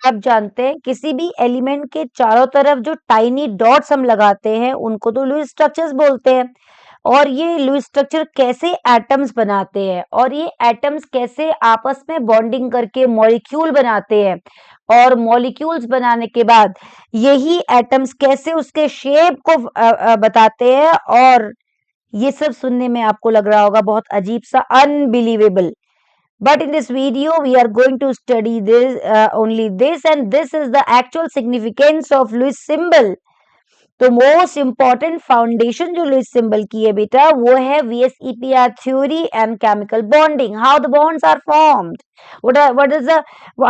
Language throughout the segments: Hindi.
आप जानते हैं किसी भी एलिमेंट के चारों तरफ जो टाइनी डॉट्स हम लगाते हैं उनको तो लुईस स्ट्रक्चर्स बोलते हैं। और ये लुईस स्ट्रक्चर कैसे एटम्स बनाते हैं और ये एटम्स कैसे आपस में बॉन्डिंग करके मॉलिक्यूल बनाते हैं और मॉलिक्यूल्स बनाने के बाद यही एटम्स कैसे उसके शेप को बताते हैं। और ये सब सुनने में आपको लग रहा होगा बहुत अजीब सा, unbelievable, but in this video we are going to study this only this, and this is the actual significance of Lewis symbol। तो मोस्ट इम्पॉर्टेंट फाउंडेशन जो लुईस सिंबल की है बेटा वो है VSEPR theory and chemical bonding, how the bonds are formed, what is the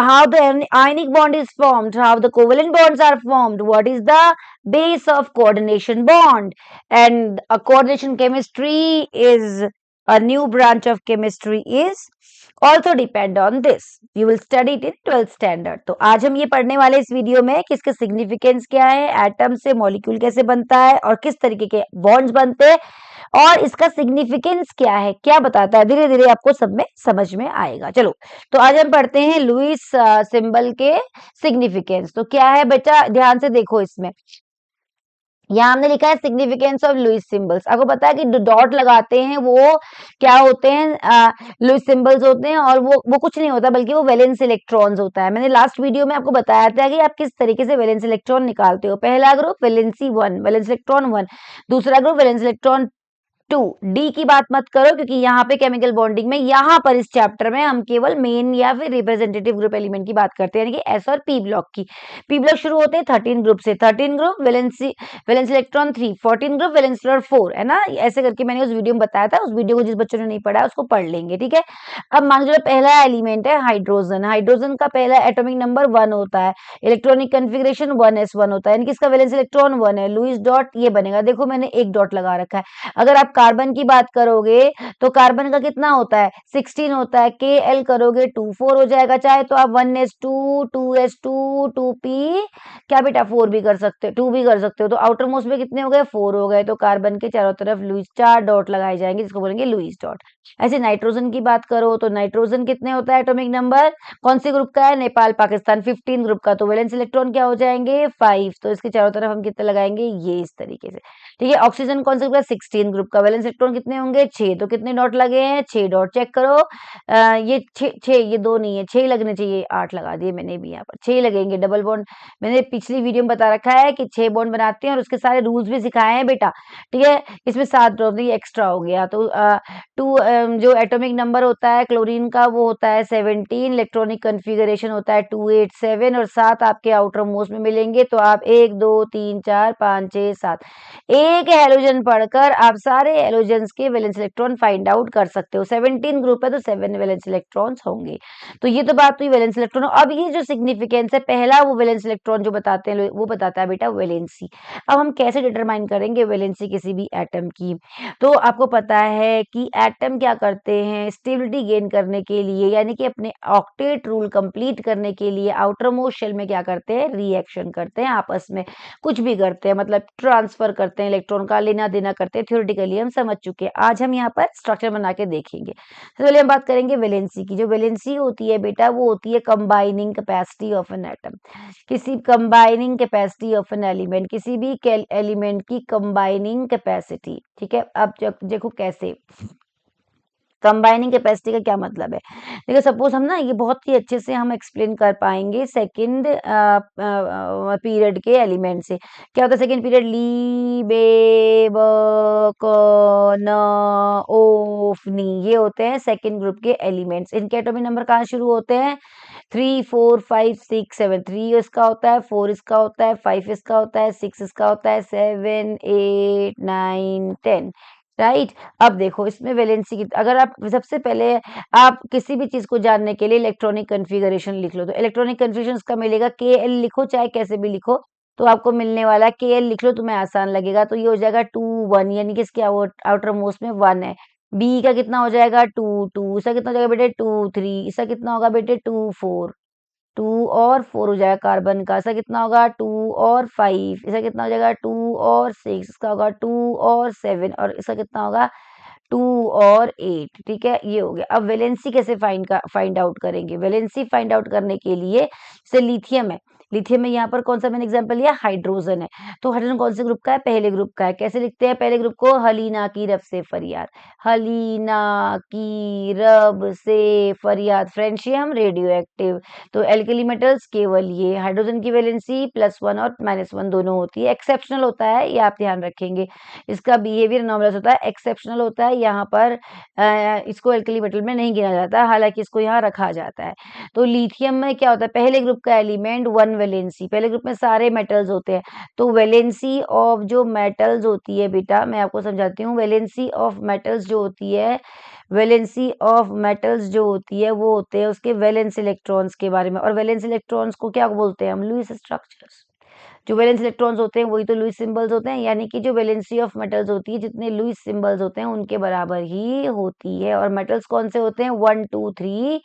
how the ionic bond is formed, how the covalent bonds are formed, what is the base of coordination bond, and a coordination chemistry is a new branch of chemistry is also depend on this, you will study it in 12th standard। तो आज हम ये पढ़ने वाले इस वीडियो में कि इसका सिग्निफिकेंस क्या है, एटम से मॉलिक्यूल कैसे बनता है और किस तरीके के बॉन्ड्स बनते हैं और इसका सिग्निफिकेंस क्या है, क्या बताता है, धीरे धीरे आपको सब में समझ में आएगा। चलो तो आज हम पढ़ते हैं लुईस सिंबल के सिग्निफिकेंस। तो क्या है बेटा, ध्यान से देखो, इसमें यहाँ हमने लिखा है सिग्निफिकेंस ऑफ लुईस सिंबल्स। आपको पता है कि जो डॉट लगाते हैं वो क्या होते हैं, लुईस सिंबल्स होते हैं, और वो कुछ नहीं होता बल्कि वो वैलेंस इलेक्ट्रॉन्स होता है। मैंने लास्ट वीडियो में आपको बताया था कि आप किस तरीके से वैलेंस इलेक्ट्रॉन निकालते हो। पहला ग्रुप वैलेंसी 1, वैलेंस इलेक्ट्रॉन 1, दूसरा ग्रुप वैलेंस इलेक्ट्रॉन 2। डी की बात मत करो क्योंकि यहाँ पे केमिकल बॉन्डिंग में यहाँ पर इस चैप्टर में हम केवल मेन या फिर रिप्रेजेंटेटिव ग्रुप एलिमेंट की बात करते हैं, यानी कि एस और पी ब्लॉक की। पी ब्लॉक शुरू होते हैं 13 ग्रुप से, 13 group valence electron 3, 14 group valence electron 4, है ना, ऐसे करके मैंने उस वीडियो में बताया था। उस वीडियो को जिस बच्चों ने नहीं पढ़ा उसको पढ़ लेंगे, ठीक है। अब मान लो पहला एलिमेंट है हाइड्रोजन, हाइड्रोजन का पहला एटॉमिक नंबर 1 होता है, इलेक्ट्रॉनिक कन्फिग्रेशन 1s1 होता है, यानी कि इसका वैलेंस इलेक्ट्रॉन 1 है। लुईस डॉट ये बनेगा, देखो मैंने एक डॉट लगा रखा है। अगर आप कार्बन की बात करोगे तो कार्बन का कितना होता है, 16 होता है, Kl करोगे 24 हो जाएगा। चाहे तो आप 1s2 2s2 2p क्या बेटा 4 भी कर सकते हो, 2 भी कर सकते हो। तो आउटर मोस्ट में कितने हो गए, 4 हो गए। तो कार्बन के चारों तरफ लुईस 4 डॉट लगाए जाएंगे जिसको बोलेंगे लुईस डॉट। ऐसे नाइट्रोजन की बात करो तो नाइट्रोजन कितने होता है एटॉमिक नंबर, कौन सी ग्रुप का है, नेपाल पाकिस्तान, 15 ग्रुप का। तो वैलेंस इलेक्ट्रॉन क्या हो जाएंगे 5, तो इसके चारों तरफ हम कितने लगाएंगे, ये इस तरीके से, ठीक है। ऑक्सीजन कौन सा ग्रुप है, 16 ग्रुप का, वैलेंस इलेक्ट्रॉन कितने होंगे 6, तो कितने डॉट लगे हैं 6 डॉट, चेक करो। ये 6 ये 2 नहीं है, 6 लगने चाहिए, 8 लगा दिए मैंने भी, यहाँ पर 6 लगेंगे। डबल बॉन्ड मैंने पिछली वीडियो में बता रखा है कि 6 बॉन्ड बनाते हैं और उसके सारे रूल्स भी सिखाए हैं बेटा, ठीक है। इसमें 7 ड्रॉप एक्स्ट्रा हो गया। तो 2 जो एटॉमिक नंबर होता है क्लोरीन का वो होता है 17, इलेक्ट्रॉनिक कन्फिगरेशन होता है 287 और 7 आपके आउटर मोस्ट में मिलेंगे। तो आप 1 2 3 4 5 6 7 एक हेलोजन पढ़कर आप सारे हेलोजन्स के वैलेंस इलेक्ट्रॉन फाइंड आउट कर सकते हो। 17 ग्रुप है तो 7 वैलेंस इलेक्ट्रॉन्स होंगे। तो ये तो बात हुई वैलेंस इलेक्ट्रॉन। अब ये जो सिग्निफिकेंस है, पहला वो वैलेंस इलेक्ट्रॉन जो बताते हैं वो बताता है बेटा वैलेंसी। अब हम कैसे डिटरमाइन करेंगे वैलेंसी किसी भी एटम की। तो आपको पता है कि एटम क्या करते हैं, स्टेबिलिटी गेन करने के लिए यानी कि अपने ऑक्टेट रूल कंप्लीट करने के लिए आउटर मोस्ट शेल में क्या करते हैं, रिएक्शन करते हैं, आपस में कुछ भी करते हैं, मतलब ट्रांसफर करते हैं, इलेक्ट्रॉन का लेना देना करते हैं। थ्योरेटिकली हम समझ चुके हैं, आज हम यहाँ पर स्ट्रक्चर बना के देखेंगे। तो पहले हम बात करेंगे वैलेंसी की। जो वैलेंसी होती है बेटा वो होती है combining capacity of an atom, किसी combining capacity of an element, किसी भी एलिमेंट की कंबाइनिंग कैपेसिटी, ठीक है। अब देखो कैसे कंबाइनिंग कैपेसिटी का क्या मतलब है। देखो सपोज हम ना ये बहुत ही अच्छे से हम एक्सप्लेन कर पाएंगे सेकंड पीरियड के एलिमेंट से। क्या होता है सेकंड पीरियड, ली बे ब क न ओ फ नी, ये होते हैं सेकंड ग्रुप के एलिमेंट्स। इनके एटॉमिक नंबर कहाँ शुरू होते हैं, 3 4 5 6 7। 3 इसका होता है, 4 इसका होता है, 5 इसका होता है, 6 इसका होता है, 7 8 9 10, राइट। अब देखो इसमें वैलेंसी की, अगर आप सबसे पहले आप किसी भी चीज को जानने के लिए इलेक्ट्रॉनिक कन्फिगरेशन लिख लो। तो इलेक्ट्रॉनिक कन्फिगरेशन इसका मिलेगा KL, लिखो चाहे कैसे भी लिखो, तो आपको मिलने वाला KL लिख लो, तुम्हें आसान लगेगा। तो ये हो जाएगा 2 1, यानी कि इसके आउटर मोस्ट में 1 है। बी का कितना हो जाएगा 2 2, इसका कितना हो जाएगा बेटे 2 3, इसका कितना होगा बेटे 2 4, 2 और 4 हो जाएगा कार्बन का, इसका कितना होगा 2 और 5, इसका कितना हो जाएगा 2 और 6, इसका होगा 2 और 7 और इसका कितना होगा 2 और 8, ठीक है, ये हो गया। अब वैलेंसी कैसे फाइंड आउट करेंगे? वैलेंसी फाइंड आउट करने के लिए, जैसे लिथियम है, लिथियम में यहाँ पर कौन सा मैंने एग्जांपल लिया, हाइड्रोजन है, तो हाइड्रोजन कौन से ग्रुप का है, पहले ग्रुप का है। कैसे लिखते हैं पहले ग्रुप को, हलीना की रब से फरियाद, हलीना की रब से फरियाद, फ्रेंशियम रेडियो एक्टिव। तो एल्कली मेटल्स केवल ये, हाइड्रोजन की वैलेंसी +1 और -1 दोनों होती है। एक्सेप्शनल होता है, ये आप ध्यान रखेंगे, इसका बिहेवियर नॉर्मल होता है, एक्सेप्शनल होता है, यहाँ पर इसको एल्कली मेटल में नहीं गिना जाता, हालांकि इसको यहाँ रखा जाता है। तो लिथियम में क्या होता है, पहले ग्रुप का एलिमेंट 1 वैलेंसी, पहले ग्रुप में सारे मेटल्स होते हैं, तो वैलेंसी ऑफ जो मेटल्स होती है बेटा, मैं आपको समझाती हूँ, वैलेंसी ऑफ मेटल्स जो होती है, वैलेंसी ऑफ मेटल्स जो होती है वो होते हैं उसके वैलेंस इलेक्ट्रॉन्स के बारे में। और वैलेंस इलेक्ट्रॉन्स को क्या बोलते हैं हम, लुईस स्ट्रक्चर्स। जो वैलेंस इलेक्ट्रॉन्स होते हैं वही तो लुईस सिंबल्स होते हैं, यानी कि जो वैलेंसी ऑफ मेटल्स होती है जितने लुईस सिंबल्स होते हैं उनके बराबर ही होती है। और मेटल्स कौन से होते हैं, 1 2 3,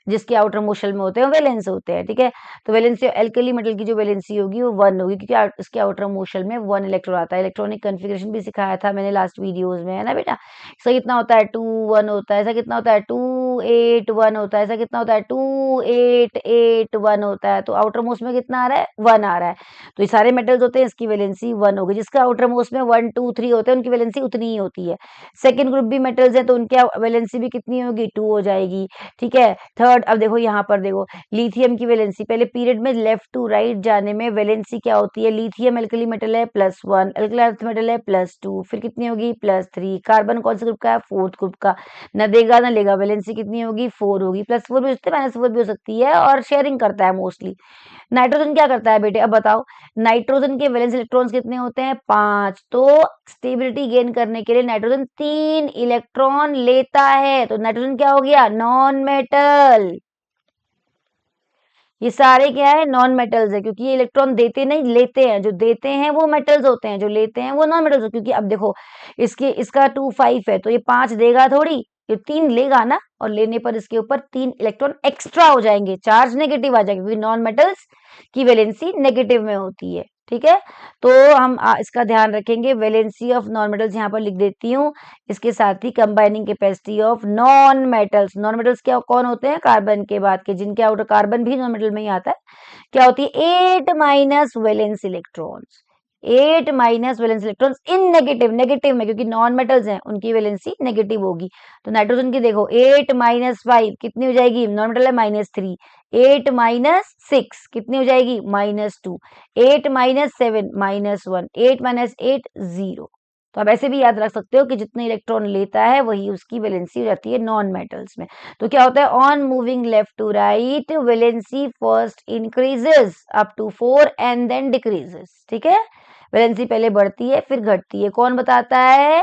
जिसके आउटर मोशन में होते हैं वैलेंस होते हैं, ठीक है। तो वैलेंसी एल्कली मेटल की जो वैलेंसी होगी वो 1 होगी, क्योंकि इसके आउटर मोशन में 1 इलेक्ट्रॉन आता है। इलेक्ट्रॉनिक कन्फिग्रेशन भी सिखाया था मैंने लास्ट वीडियोस में, है ना बेटा। इसका कितना होता है, 2 1 होता है, ऐसा कितना होता है, 2 8 1 होता है, ऐसा कितना होता है, 2 8 8 1 होता है। तो आउटर मोस्ट में कितना आ रहा है, 1 आ रहा है। तो ये सारे मेटल्स होते हैं, इसकी वैलेंसी 1 होगी। जिसका आउटर मोस्ट में 1 2 3 होते हैं उनकी वैलेंसी उतनी ही होती है। सेकंड ग्रुप भी मेटल्स है तो उनकी वैलेंसी भी कितनी होगी, 2 हो जाएगी, ठीक है। थर्ड, अब देखो यहाँ पर देखो, लिथियम की वैलेंसी, पहले पीरियड में लेफ्ट टू राइट जाने में वैलेंसी क्या होती है, लिथियम एल्कली मेटल है +1, अल्कली अर्थ मेटल है +2, फिर कितनी होगी, +3। कार्बन कौन से ग्रुप का है, फोर्थ ग्रुप का, न देगा न लेगा, वैलेंसी कितनी होगी, 4 होगी। +4 भी हो सकती है, -4 भी हो सकती है, और शेयरिंग करता है मोस्टली। नाइट्रोजन क्या करता है बेटे, अब बताओ, नाइट्रोजन के वैलेंस इलेक्ट्रॉन्स कितने होते हैं, 5। तो स्टेबिलिटी गेन करने के लिए नाइट्रोजन 3 इलेक्ट्रॉन लेता है, तो नाइट्रोजन क्या हो गया, नॉन मेटल। ये सारे क्या है, नॉन मेटल्स है, क्योंकि ये इलेक्ट्रॉन देते नहीं, लेते हैं। जो देते हैं वो मेटल्स होते हैं, जो लेते हैं वो नॉन मेटल्स होते हैं। क्योंकि अब देखो, इसका 2 5 है, तो ये 5 देगा थोड़ी, ये 3 लेगा ना, और लेने पर इसके ऊपर 3 इलेक्ट्रॉन एक्स्ट्रा हो जाएंगे, चार्ज नेगेटिव आ जाएगा, क्योंकि नॉन मेटल्स की वैलेंसी नेगेटिव में होती है, ठीक है। तो हम इसका ध्यान रखेंगे, वैलेंसी ऑफ नॉन मेटल्स यहाँ पर लिख देती हूँ, इसके साथ ही combining capacity of non metals. Non metals क्या कौन होते हैं, कार्बन के बाद के, जिनके आउटर कार्बन भी नॉन मेटल में ही आता है, क्या होती है, 8 minus valence electrons, 8 minus valence electrons in negative, negative में, क्योंकि नॉन मेटल्स हैं उनकी वैलेंसी नेगेटिव होगी। तो नाइट्रोजन की देखो, 8 -5 कितनी हो जाएगी, नॉन मेटल है -3, 8 -6 कितनी हो जाएगी, -2, 8 -7 -1, 8 -8 0। तो आप ऐसे भी याद रख सकते हो कि जितने इलेक्ट्रॉन लेता है वही उसकी वैलेंसी हो जाती है नॉन मेटल्स में। तो क्या होता है, on moving left to right valency first increases up to 4 and then decreases, ठीक है। वैलेंसी पहले बढ़ती है फिर घटती है, कौन बताता है,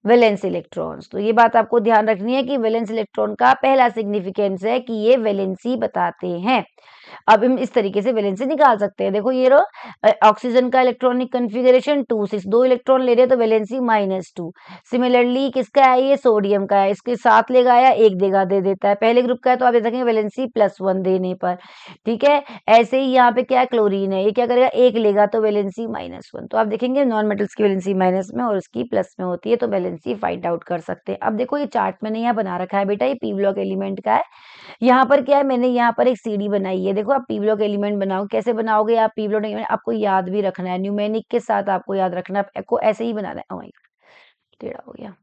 वैलेंस इलेक्ट्रॉन्स। तो ये बात आपको ध्यान रखनी है कि वैलेंस इलेक्ट्रॉन का पहला सिग्निफिकेंस है कि ये वैलेंसी बताते हैं। अब हम इस तरीके से वैलेंसी निकाल सकते हैं, देखो ये रो, ऑक्सीजन का इलेक्ट्रॉनिक कन्फिगरेशन 2 6, 2 इलेक्ट्रॉन ले रहे हैं तो वैलेंसी -2। सिमिलरली किसका है, ये सोडियम का है, इसके 7 लेगा या 1 देगा, दे देता है, पहले ग्रुप का है तो आप देखेंगे वैलेंसी +1 देने पर, ठीक है। ऐसे ही यहाँ पे क्या है, क्लोरीन है, ये क्या करेगा, 1 लेगा तो वैलेंसी -1। तो आप देखेंगे नॉन मेटल्स की वैलेंसी माइनस में और उसकी प्लस में होती है, तो वैलेंसी फाइंड आउट कर सकते हैं। अब देखो ये चार्ट मैंने यहाँ बना रखा है बेटा, ये पी ब्लॉक एलिमेंट का है। यहाँ पर क्या है, मैंने यहाँ पर एक सीडी बनाई है, देखो आप पी ब्लॉक एलिमेंट बनाओ, कैसे बनाओगे आप पी ब्लॉक एलिमेंट, आपको याद भी रखना है, न्यूमेरिक के साथ आपको याद रखना है, आपको ऐसे ही बनाना है। टेढ़ा हो गया।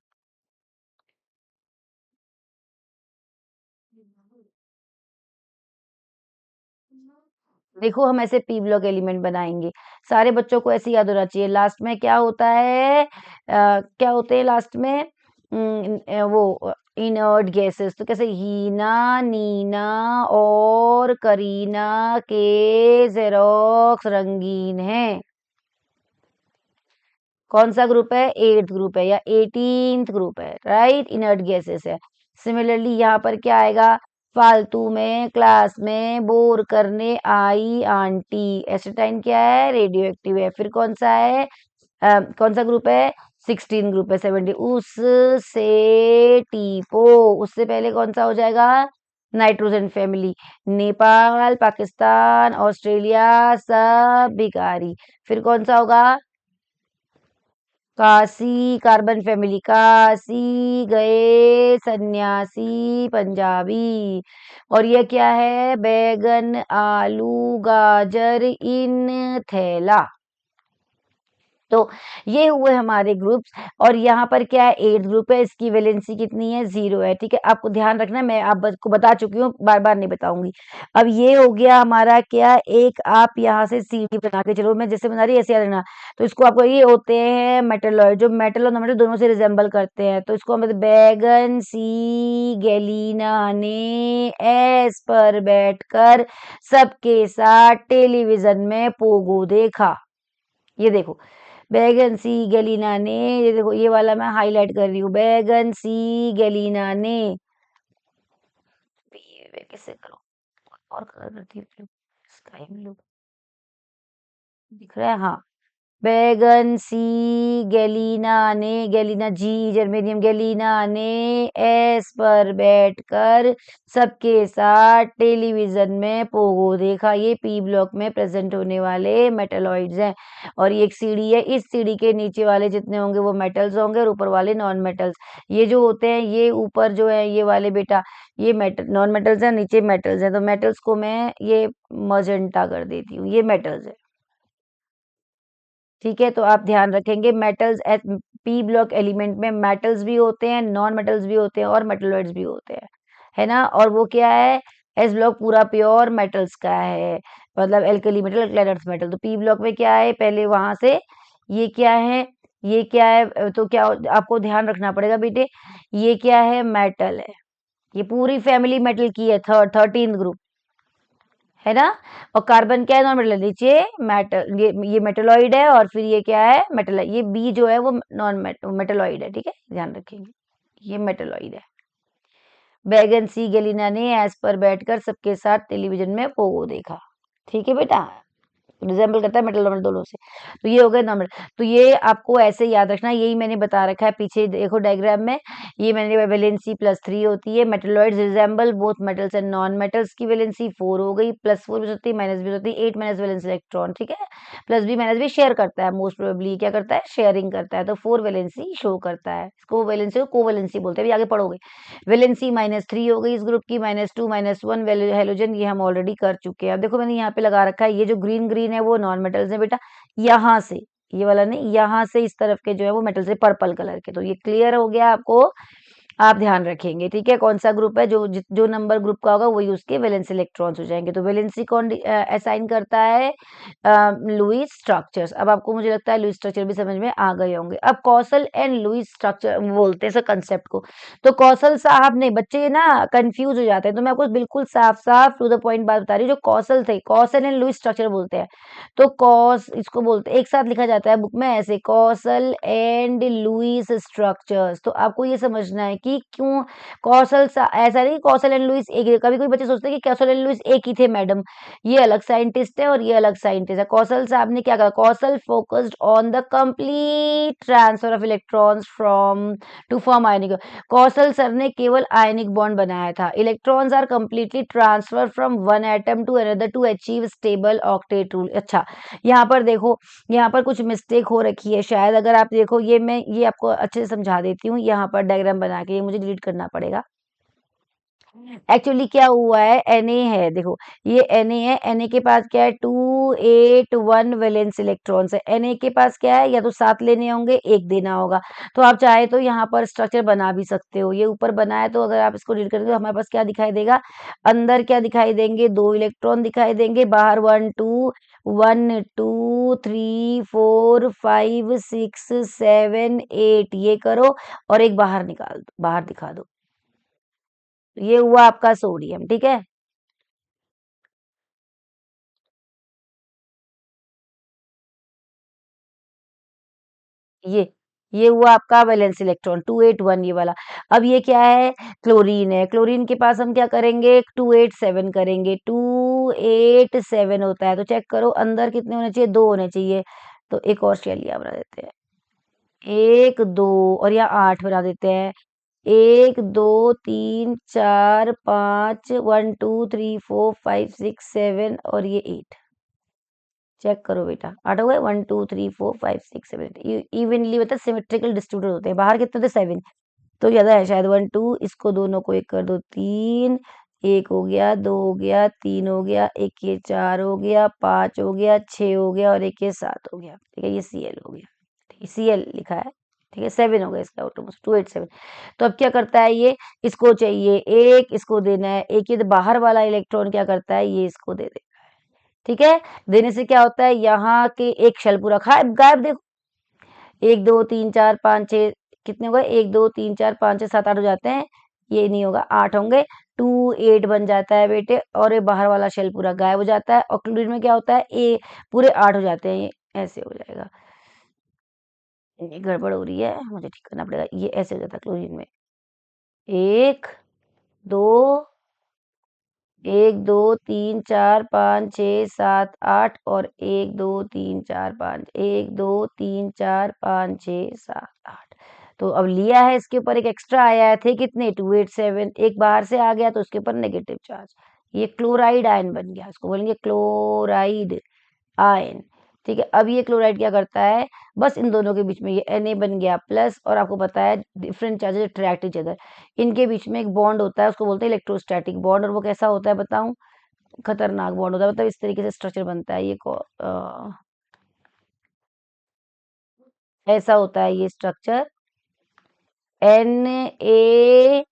देखो हम ऐसे पी ब्लॉक एलिमेंट बनाएंगे, सारे बच्चों को ऐसे याद होना चाहिए। लास्ट में क्या होता है, क्या होते हैं लास्ट में, वो इनर्ट गैसेस, तो कैसे, हीना नीना और करीना के जेरोक्स रंगीन है, कौन सा ग्रुप है, 8th ग्रुप है या 18th ग्रुप है, राइट, इनर्ट गैसेस है। सिमिलरली यहाँ पर क्या आएगा, फालतू में क्लास में बोर करने आई आंटी, एसिटाइन क्या है, रेडियो एक्टिव है। फिर कौन सा है, कौन सा ग्रुप है, 16 ग्रुप है, 70, उससे टीपो, उससे पहले कौन सा हो जाएगा, nitrogen family, Nepal Pakistan Australia सब भिखारी। फिर कौन सा होगा, काशी कार्बन फैमिली, काशी गए सन्यासी पंजाबी। और ये क्या है? बैगन आलू गाजर इन थैला। तो ये हुए हमारे ग्रुप्स। और यहाँ पर क्या है? 8 ग्रुप है, इसकी वैलेंसी कितनी है? 0 है। ठीक है, आपको ध्यान रखना, मैं आपको बता चुकी हूँ, बार बार नहीं बताऊंगी। अब ये हो गया हमारा क्या? एक आप यहाँ से सीढ़ी बना के चलो, मैं जैसे बना रही ऐसे याद रखना। तो इसको आपको, ये होते हैं मेटलॉइड, जो मेटल और नॉन मेटल दोनों से रिजेंबल करते हैं। तो इसको हम बैगन सी गैलीना ने एस पर बैठकर सबके साथ टेलीविजन में पोगो देखा। ये देखो, बैगन सी गलीना ने, ये देखो ये वाला मैं हाईलाइट कर रही हूँ, बैगन सी गलीना ने। ये कैसे करूँ? और कलर करती हूँ, स्काई ब्लू दिख रहा है? हाँ, बैगन सी गैलीना ने, गैलीना जी जर्मेनियम, गैलीना ने एस पर बैठकर सबके साथ टेलीविजन में पोगो देखा। ये पी ब्लॉक में प्रेजेंट होने वाले मेटलॉइड्स हैं। और ये एक सीढ़ी है, इस सीढ़ी के नीचे वाले जितने होंगे वो मेटल्स होंगे और ऊपर वाले नॉन मेटल्स। ये जो होते हैं, ये ऊपर जो है ये वाले बेटा, ये मेटल नॉन मेटल्स हैं, नीचे मेटल्स हैं। तो मेटल्स को मैं ये मजेंटा कर देती हूँ, ये मेटल्स है। ठीक है, तो आप ध्यान रखेंगे, मेटल्स पी ब्लॉक एलिमेंट में मेटल्स भी होते हैं, नॉन मेटल्स भी होते हैं और मेटलॉइड्स भी होते हैं, है ना? और वो क्या है? एस ब्लॉक पूरा प्योर मेटल्स का है, मतलब alkali metal, alkaline earth metal. तो पी ब्लॉक में क्या है? पहले वहां से, ये क्या है? ये क्या है? तो क्या आपको ध्यान रखना पड़ेगा बेटे, ये क्या है? मेटल है। ये पूरी फैमिली मेटल की है, 13 ग्रुप, है ना? और कार्बन क्या है? Non metal. नीचे मेटल, ये मेटलॉइड है, और फिर ये क्या है? मेटल है। ये बी जो है वो नॉन मेटलॉइड है। ठीक है, ध्यान रखेंगे, ये मेटलॉइड है। बैगन सी गलीना ने एस पर बैठकर सबके साथ टेलीविजन में पोगो देखा। ठीक है बेटा, रिजेंबल करता है मेटल नॉर्मल दोनों से। तो ये हो गए नॉर्मल। तो ये आपको ऐसे याद रखना, यही मैंने बता रखा है पीछे देखो डायग्राम में। ये मैंने वैलेंसी +3 होती है, metalloids resemble both metals and non metals की वैलेंसी 4 हो गई, +4 भी होती है, माइनस भी होती है, 8 माइनस वैलेंस इलेक्ट्रॉन। ठीक है, प्लस भी माइनस भी शेयर करता है, मोस्ट प्रोबेबली क्या करता है? शेयरिंग करता है। तो 4 वैलेंसी शो करता है, इसको वैलेंसी को कोवैलेंसी बोलते हैं, अभी आगे पढ़ोगे। वैलेंसी -3 हो गई इस ग्रुप की, -2 -1 हेलोजन, ये हम ऑलरेडी कर चुके हैं। अब देखो मैंने यहाँ पे लगा रखा है, ये जो ग्रीन ग्रीन है वो नॉन मेटल्स है बेटा, यहाँ से, ये वाला नहीं, यहाँ से इस तरफ के जो है वो मेटल्स है, पर्पल कलर के। तो ये क्लियर हो गया आपको, आप ध्यान रखेंगे। ठीक है, कौन सा ग्रुप है, जो नंबर ग्रुप का होगा वही उसके वैलेंस इलेक्ट्रॉन्स हो जाएंगे। तो वैलेंसी कौन असाइन करता है? Lewis structures. अब आपको मुझे लगता है लुईस स्ट्रक्चर भी समझ में आ गए होंगे। अब कौशल एंड लुईस स्ट्रक्चर बोलते हैं कंसेप्ट को। तो कौशल साहब ने, बच्चे ना कंफ्यूज हो जाते हैं, तो मैं आपको बिल्कुल साफ साफ टू द पॉइंट बात बता रही हूँ। जो कौशल थे, कौशल एंड लुईस स्ट्रक्चर बोलते हैं। तो कौस इसको बोलते हैं, एक साथ लिखा जाता है बुक में ऐसे, कौशल एंड लुईस स्ट्रक्चर्स। तो आपको ये समझना है कि क्यों ऐसा नहीं कौशल एंड लुईस एक ही। कभी कोई बच्चे सोचते हैं कि कौशल एंड लुईस एक ही थे मैडम, ये अलग साइंटिस्ट है और ये अलग साइंटिस्ट है। कौशल साहब ने क्या कहा? Kaushal focused on the complete transfer of electrons from to form ionic. Kaushal sir ने केवल आयनिक बॉन्ड बनाया था। Electrons are completely transfer from one atom to another to achieve stable octet rule. अच्छा, यहाँ पर देखो, यहाँ पर कुछ मिस्टेक हो रखी है शायद, अगर आप देखो, ये मैं ये आपको अच्छे से समझा देती हूँ। यहाँ पर डायग्राम बना के, ये मुझे डिलीट करना पड़ेगा। एक्चुअली क्या हुआ है, Na है, देखो ये Na है, Na के पास क्या है? 281 वैलेंस इलेक्ट्रॉन्स है। Na के पास क्या है? या तो 7 लेने होंगे, एक देना होगा। तो आप चाहे तो यहाँ पर स्ट्रक्चर बना भी सकते हो, ये ऊपर बना है, तो अगर आप इसको रीड करेंगे तो हमारे पास क्या दिखाई देगा? अंदर क्या दिखाई देंगे? 2 इलेक्ट्रॉन दिखाई देंगे, बाहर 1 2 1 2 3 4 5 6 7 8, ये करो और एक बाहर निकाल दो, बाहर दिखा दो। ये हुआ आपका सोडियम। ठीक है, ये ये हुआ आपका वैलेंस इलेक्ट्रॉन 281, ये वाला। अब ये क्या है? क्लोरीन है। क्लोरीन के पास हम क्या करेंगे? 287 करेंगे, 287 होता है। तो चेक करो अंदर कितने होने चाहिए? 2 होने चाहिए। तो एक और शेल लिया बना देते हैं, 1 2, और यहाँ 8 बना देते हैं, 1 2 3 4 5, 1 2 3 4 5 6 7, और ये 8। चेक करो बेटा, 8 हो गए, 1 2 3 4 5 6 7 8, इवनली मतलब सिमेट्रिकल डिस्ट्रीब्यूटेड होते हैं। बाहर कितने थे 7, तो ज्यादा है शायद 1 2, इसको दोनों को एक कर दो 3, एक हो गया, 2 हो गया, 3 हो गया, एक ये 4 हो गया, 5 हो गया, 6 हो गया और एक ये 7 हो गया। ठीक है, ये Cl हो गया, ठीक है, Cl लिखा है। ठीक है, 7 हो गया इसका ऑटोमोस्ट 287। तो अब क्या करता है ये, इसको चाहिए एक, इसको देना है एक, ये बाहर वाला इलेक्ट्रॉन क्या करता है, ये इसको दे देता है। ठीक है, देने से क्या होता है, यहाँ के एक शेल पूरा गायब। देखो 1 2 3 4 5 6 कितने हो गए, 1 2 3 4 5 6 7 8 हो जाते हैं, ये नहीं होगा, 8 होंगे, 2 8 बन जाता है बेटे, और ये बाहर वाला शेल पूरा गायब हो जाता है। और क्लोरीन में क्या होता है, ए पूरे 8 हो जाते हैं, ये ऐसे हो जाएगा। ये गड़बड़ हो रही है, मुझे ठीक करना पड़ेगा। ये ऐसे हो जाता है क्लोरीन में, 1 2 1 2 3 4 5 6 7 8 और 1 2 3 4 5 1 2 3 4 5 6 7 8। तो अब लिया है, इसके ऊपर एक एक्स्ट्रा आया है, थे कितने 287, एक बाहर से आ गया तो उसके ऊपर नेगेटिव चार्ज, ये क्लोराइड आयन बन गया, इसको बोलेंगे क्लोराइड आयन। ठीक है, अब ये क्लोराइड क्या करता है, बस इन दोनों के बीच में ये Na बन गया प्लस, और आपको पता है different charges attract each other, इनके बीच में एक बॉन्ड होता है, उसको बोलते हैं इलेक्ट्रोस्टैटिक बॉन्ड। और वो कैसा होता है बताऊं, खतरनाक बॉन्ड होता है, मतलब इस तरीके से स्ट्रक्चर बनता है, ये ऐसा होता है ये स्ट्रक्चर, Na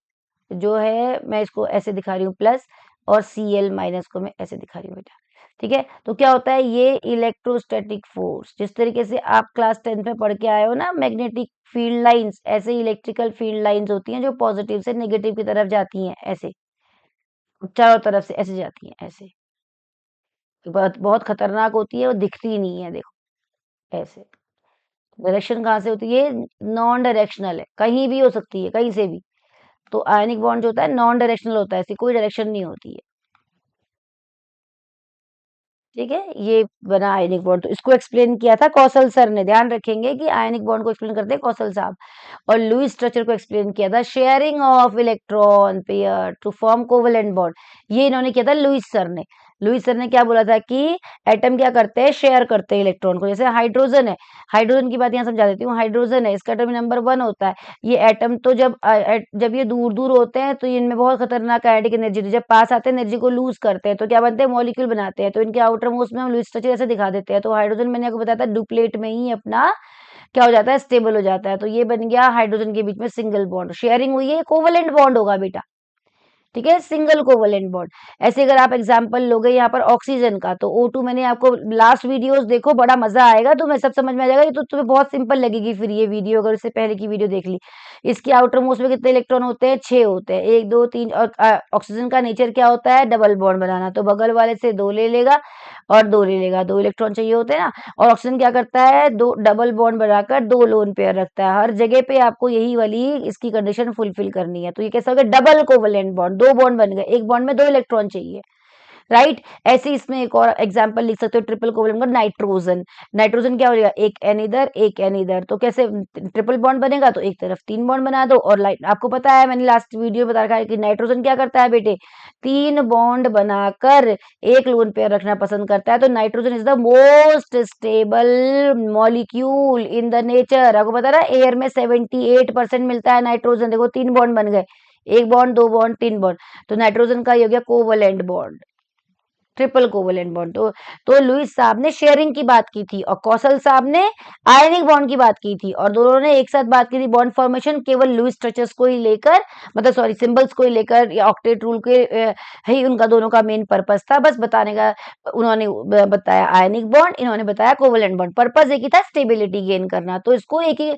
जो है मैं इसको ऐसे दिखा रही हूँ प्लस, और Cl माइनस को मैं ऐसे दिखा रही हूँ बेटा। ठीक है, तो क्या होता है, ये इलेक्ट्रोस्टैटिक फोर्स, जिस तरीके से आप क्लास 10th में पढ़ के आए हो ना, मैग्नेटिक फील्ड लाइंस, ऐसे इलेक्ट्रिकल फील्ड लाइंस होती हैं जो पॉजिटिव से नेगेटिव की तरफ जाती हैं, ऐसे चारों तरफ से ऐसे जाती हैं, ऐसे बहुत बहुत खतरनाक होती है, वो दिखती नहीं है, देखो ऐसे। डायरेक्शन कहाँ से होती है, नॉन डायरेक्शनल है, कहीं भी हो सकती है, कहीं से भी। तो आयनिक बॉन्ड जो होता है नॉन डायरेक्शनल होता है, इसकी कोई डायरेक्शन नहीं होती है। ठीक है, ये बना आयनिक बॉन्ड, तो इसको एक्सप्लेन किया था कौशल सर ने, ध्यान रखेंगे कि आयनिक बॉन्ड को एक्सप्लेन करते हैं कौशल साहब। और लुईस स्ट्रक्चर को एक्सप्लेन किया था sharing of electron pair to form covalent bond, ये इन्होंने किया था लुईस सर ने। लुईस सर ने क्या बोला था कि एटम क्या करते हैं, शेयर करते हैं इलेक्ट्रॉन को, जैसे हाइड्रोजन है, हाइड्रोजन की बात यहाँ समझा देती हूँ, हाइड्रोजन है, इसका एटॉमिक नंबर 1 होता है। ये एटम तो जब ये दूर दूर होते हैं तो इनमें बहुत खतरनाक काइनेटिक एनर्जी, जब पास आते हैं एनर्जी को लूज करते हैं तो क्या बनते हैं, मॉलिक्यूल बनाते हैं। तो इनके आउटर मोस्ट में हम लुईस स्ट्रक्चर ऐसे दिखा देते हैं। तो हाइड्रोजन मैंने आपको बताया था डुप्लेट में ही अपना क्या हो जाता है, स्टेबल हो जाता है। तो ये बन गया हाइड्रोजन के बीच में सिंगल बॉन्ड, शेयरिंग हुई है, कोवेलेंट बॉन्ड होगा बेटा। ठीक है, सिंगल कोवेलेंट बॉन्ड। ऐसे अगर आप एग्जांपल लोगे यहाँ पर ऑक्सीजन का, तो O2 मैंने आपको लास्ट वीडियोस देखो, बड़ा मजा आएगा, तुम्हें सब समझ में आ जाएगा। ये तो तुम्हें बहुत सिंपल लगेगी फिर ये वीडियो, अगर इससे पहले की वीडियो देख ली। इसके आउटर मोस्ट में कितने इलेक्ट्रॉन होते हैं, 6 होते हैं, 1 2 3। और ऑक्सीजन का नेचर क्या होता है, डबल बॉन्ड बनाना, तो बगल वाले से 2 ले लेगा और 2 ले लेगा, 2 इलेक्ट्रॉन चाहिए होते हैं ना। और ऑक्सीजन क्या करता है, 2 डबल बॉन्ड बनाकर 2 लोन पेयर रखता है, हर जगह पे आपको यही वाली इसकी कंडीशन फुलफिल करनी है। तो ये कैसा हो गया, डबल कोवेलेंट बॉन्ड, 2 बॉन्ड बन गए, एक बॉन्ड में 2 इलेक्ट्रॉन चाहिए, राइट। ऐसे इसमें एक और एग्जांपल लिख सकते हो, ट्रिपल कोवेलेंट का नाइट्रोजन। नाइट्रोजन क्या हो जाएगा, एक एन इधर एक एन इधर, तो कैसे ट्रिपल बॉन्ड बनेगा, तो एक तरफ 3 बॉन्ड बना दो। और लाइट आपको पता है, मैंने लास्ट वीडियो में बता रखा है कि नाइट्रोजन क्या करता है बेटे, 3 बॉन्ड बनाकर एक लोन पेयर रखना पसंद करता है। तो nitrogen is the most stable molecule in the nature. आपको पता है ना, एयर में 78% मिलता है नाइट्रोजन, देखो 3 बॉन्ड बन गए, एक बॉन्ड 2 बॉन्ड 3 बॉन्ड, तो नाइट्रोजन का ये हो गया covalent bond, triple covalent bond. तो लुईस साहब ने शेयरिंग की बात की थी और कौशल साहब ने आयनिक बॉन्ड की बात की थी, और दोनों ने एक साथ बात की थी बॉन्ड फॉर्मेशन केवल लुईस स्ट्रक्चर्स को ही लेकर, मतलब सॉरी सिंबल्स को ही लेकर, या ऑक्टेट रूल के ही उनका दोनों का मेन पर्पस था, बस बताने का। उन्होंने बताया आयनिक बॉन्ड, इन्होंने बताया कोवेलेंट बॉन्ड, पर्पस एक ही था, स्टेबिलिटी गेन करना। तो इसको एक ही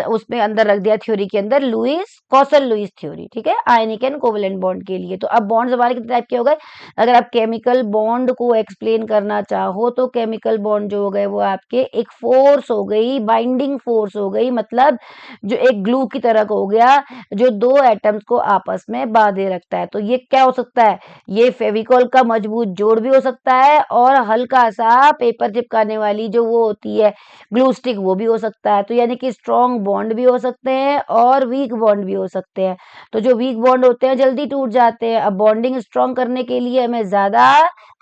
उसमें अंदर रख दिया थ्योरी के अंदर, लुईस कौशल लुईस थ्योरी। ठीक है, आयनिक एंड कोवेलेंट बॉन्ड के लिए। तो अब बॉन्ड्स हमारे कितने टाइप के हो गए, अगर आप केमिकल बॉन्ड को एक्सप्लेन करना चाहो तो केमिकल बॉन्ड जो हो गए वो आपके एक फोर्स हो गई, बाइंडिंग फोर्स हो गई, मतलब जो एक ग्लू की तरह हो गया, जो 2 एटम्स को आपस में बांधे रखता है। तो ये क्या हो सकता है, ये फेविकॉल का मजबूत जोड़ भी हो सकता है, और हल्का सा पेपर चिपकाने वाली जो वो होती है ग्लू स्टिक, वो भी हो सकता है। तो यानी कि स्ट्रॉन्ग बॉन्ड भी हो सकते हैं और वीक बॉन्ड भी हो सकते हैं। तो जो वीक बॉन्ड होते हैं जल्दी टूट जाते हैं। अब बॉन्डिंग स्ट्रॉन्ग करने के लिए हमें ज्यादा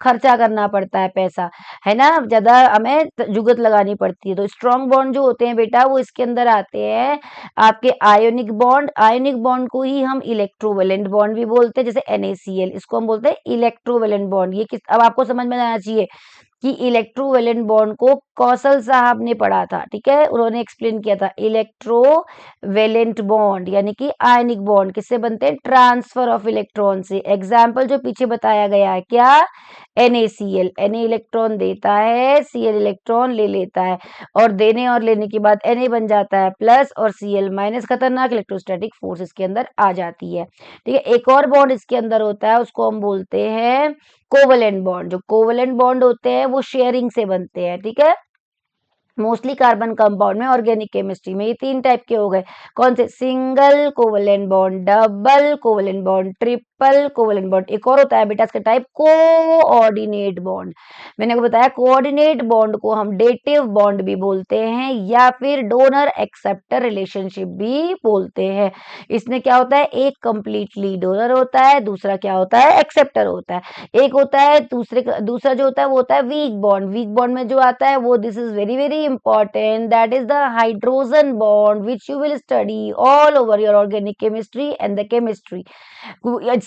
खर्चा करना पड़ता है पैसा, है ना, ज्यादा हमें जुगत लगानी पड़ती है। तो स्ट्रॉन्ग बॉन्ड जो होते हैं बेटा वो इसके अंदर आते हैं आपके आयोनिक बॉन्ड। आयोनिक बॉन्ड को ही हम इलेक्ट्रोवेलेंट बॉन्ड भी बोलते हैं, जैसे NaCl, इसको हम बोलते हैं इलेक्ट्रोवेलेंट बॉन्ड। ये किस, अब आपको समझ में आना चाहिए कि इलेक्ट्रोवेलेंट बॉन्ड को कौशल साहब ने पढ़ा था, ठीक है, उन्होंने एक्सप्लेन किया था। इलेक्ट्रोवेलेंट बॉन्ड यानी कि आयनिक बॉन्ड किससे बनते हैं, ट्रांसफर ऑफ इलेक्ट्रॉन से। एग्जाम्पल जो पीछे बताया गया है क्या, NaCl, Na इलेक्ट्रॉन देता है, Cl इलेक्ट्रॉन ले लेता है, और देने और लेने के बाद Na बन जाता है प्लस और Cl माइनस, खतरनाक इलेक्ट्रोस्टैटिक फोर्स इसके अंदर आ जाती है, ठीक है। एक और बॉन्ड इसके अंदर होता है, उसको हम बोलते हैं कोवलेंट बॉन्ड। जो कोवलेंट बॉन्ड होते हैं वो शेयरिंग से बनते हैं, ठीक है। मोस्टली कार्बन कंपाउंड में, ऑर्गेनिक केमिस्ट्री में ये 3 टाइप के हो गए। कौन से, single covalent bond, double covalent bond, triple covalent bond. एक और होता है बेटा इसका टाइप, कोऑर्डिनेट बॉन्ड। मैंने को बताया कोऑर्डिनेट बॉन्ड को हम डेटिव बॉन्ड भी बोलते हैं या फिर डोनर एक्सेप्टर रिलेशनशिप भी बोलते हैं। इसमें क्या होता है, एक कंप्लीटली डोनर होता है, दूसरा क्या होता है, एक्सेप्टर होता है। एक होता है दूसरा जो होता है वो होता है वीक बॉन्ड। वीक बॉन्ड में जो आता है वो, this is very very important, that is the hydrogen bond which you will study all over your organic chemistry and the chemistry.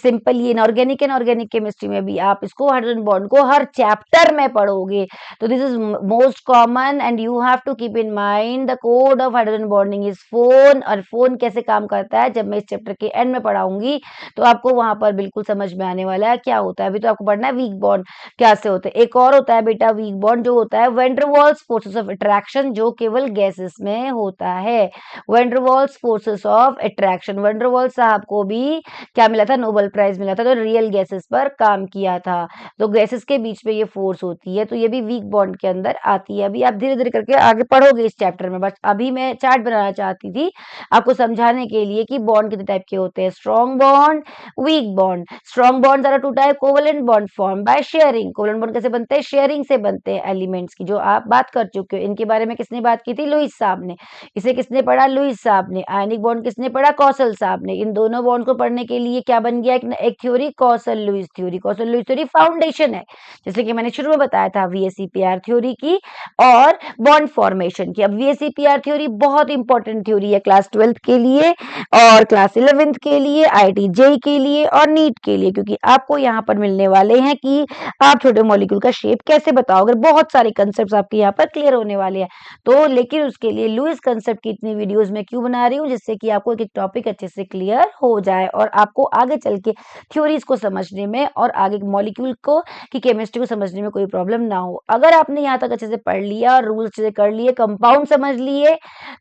Simply inorganic and organic chemistry में भी आप इसको हाइड्रोजन बॉन्ड को हर चैप्टर में पढ़ोगे। तो this is most common and you have to keep in mind the code of hydrogen bonding is FON. और फोन कैसे काम करता है जब मैं इस चैप्टर के एंड में पढ़ाऊंगी तो आपको वहां पर बिल्कुल समझ में आने वाला है क्या होता है। अभी तो आपको पढ़ना है वीक बॉन्ड क्या से होते हैं। एक और होता है बेटा वीक बॉन्ड, जो होता है van der Waals forces of attraction, जो केवल गैसेस में होता है। Van der Waals forces of attraction, van der Waals साहब को भी क्या मिला था, नोबेल प्राइज मिला था, तो रियल गैसेस पर काम किया था। तो गैसेस के बीच में ये फोर्स होती है, तो ये भी वीक बॉन्ड के अंदर आती है। अभी आप धीरे धीरे करके आगे पढ़ोगे इस चैप्टर में, बस अभी मैं चार्ट बनाना चाहती थी आपको समझाने के लिए कि बॉन्ड कितने टाइप के होते हैं, strong bond, weak bond. Strong bond जरा two type, covalent bond form by sharing. Covalent bond कैसे बनते हैं, शेयरिंग से बनते हैं एलिमेंट्स की, जो आप बात कर चुके हो। इनके बारे में किसने बात की थी, लुईस साहब ने। इसे किसने पढ़ा, लुईस साहब ने। आयनिक बॉन्ड किसने पढ़ा, कौशल साहब ने। इन दोनों बॉन्ड को पढ़ने के लिए क्या बन गया, एक थ्योरी, कौशल लुईस थ्योरी। कौशल लुईस थ्योरी फाउंडेशन है, जैसे कि मैंने शुरू में बताया था, VSEPR थ्योरी की और बॉन्ड फॉर्मेशन की। अब VSEPR थ्योरी बहुत इंपॉर्टेंट थ्योरी है क्लास 12th के लिए और क्लास 11th के लिए, IIT JEE के लिए और नीट के लिए, क्योंकि आपको यहाँ पर मिलने वाले हैं कि आप छोटे मॉलिक्यूल का शेप कैसे बताओगे। बहुत सारे कंसेप्ट आपके यहाँ पर क्लियर होने वाले हैं। तो लेकिन उसके लिए लुईस कंसेप्ट की इतनी वीडियोस मैं क्यों बना रही हूँ, जिससे कि आपको एक एक टॉपिक अच्छे से क्लियर हो जाए और आपको आगे चल के थ्योरीज को समझने में और आगे मॉलिक्यूल को की केमिस्ट्री को समझने में कोई प्रॉब्लम ना हो। अगर आपने यहाँ तक अच्छे से पढ़ लिया, रूल्स अच्छे से कर लिए, कंपाउंड समझ लिए,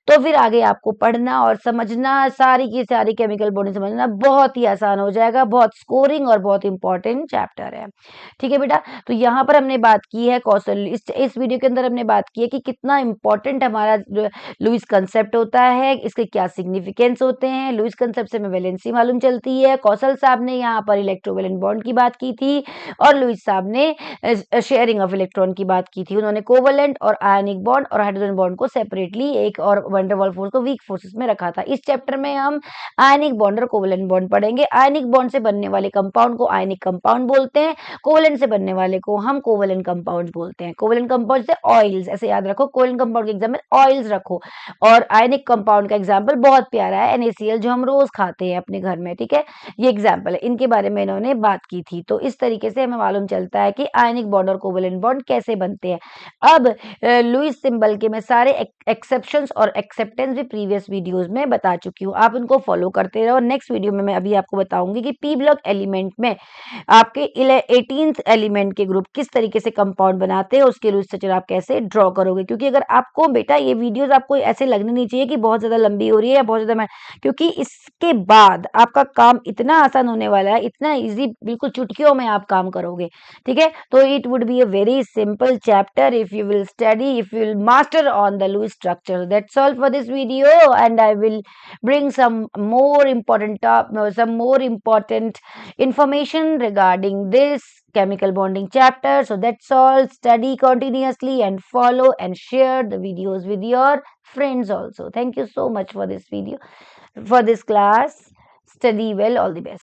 तो फिर आगे आपको पढ़ना और समझना, सारी की सारी केमिकल बॉन्डिंग समझना बहुत ही आसान हो जाएगा। बहुत स्कोरिंग और बहुत इंपॉर्टेंट चैप्टर है, ठीक है बेटा। तो यहाँ पर हमने बात की है कौशल, इस वीडियो के अंदर हमने बात की है कि कितना इंपॉर्टेंट हमारा लुईस कंसेप्ट होता है, इसके क्या सिग्निफिकेंस होते हैं। लुईस कंसेप्ट से हमें वैलेंसी मालूम चलती है। कौशल साहब ने यहाँ पर इलेक्ट्रोवैलेंट बॉन्ड की बात की थी और लुईस साहब ने शेयरिंग ऑफ इलेक्ट्रॉन की बात की थी। उन्होंने कोवलेंट और आयनिक बॉन्ड और हाइड्रोजन बॉन्ड को सेपरेटली एक और वैन डर वाल्स फोर्स को वीक फोर्सेस में रखा था। इस चैप्टर में हम आयनिक बॉन्ड और कोवलेंट बॉन्ड पढ़ेंगे। आयनिक बॉन्ड से बनने वाले कंपाउंड को आयनिक कंपाउंड बोलते हैं, कोवलेंट से बनने वाले को हम कोवलेंट कंपाउंड बोलते हैं। कोवलेंट कंपाउंड से ऑयल्स, ऐसे याद रखो, कोवलेंट कंपाउंड के एग्जाम्पल ऑयल्स रखो। और आयनिक कंपाउंड का एग्जाम्पल बहुत प्यारा है, NaCl, जो हम रोज खाते हैं अपने घर में, ठीक है, ये एग्जाम्पल है। इनके बारे में इन्होंने बात की थी। तो इस तरीके से हमें मालूम चलता है कि आयनिक बॉन्ड और कोवलेंट बॉन्ड कैसे बनते हैं। अब लुईस सिंबल के मैं सारे एक्सेप्शंस और एक्सेप्टेंस भी प्रीवियस वीडियोस में बता चुकी हूँ, आप उनको फॉलो करते रहो। नेक्स्ट वीडियो में मैं अभी आपको बताऊंगी कि पी ब्लॉक एलिमेंट में आपके 18th एलिमेंट के ग्रुप किस तरीके से कंपाउंड बनाते हैं, उसके लुईस स्ट्रक्चर आप कैसे ड्रॉ करोगे। क्योंकि अगर आपको बेटा ये वीडियोस आपको ऐसे लगने नहीं चाहिए कि बहुत ज्यादा लंबी हो रही है या बहुत ज्यादा, क्योंकि इसके बाद आपका काम इतना आसान होने वाला है, इतना इजी, बिल्कुल चुटकियों में आप काम करोगे, ठीक है। तो it would be a very simple chapter if you will study, if you will master on the Lewis structure. That's all for this video, and I will bring some more important information regarding this chemical bonding chapter. So that's all. Study continuously and follow and share the videos with your friends also. Thank you so much for this video, for this class. Study well. All the best.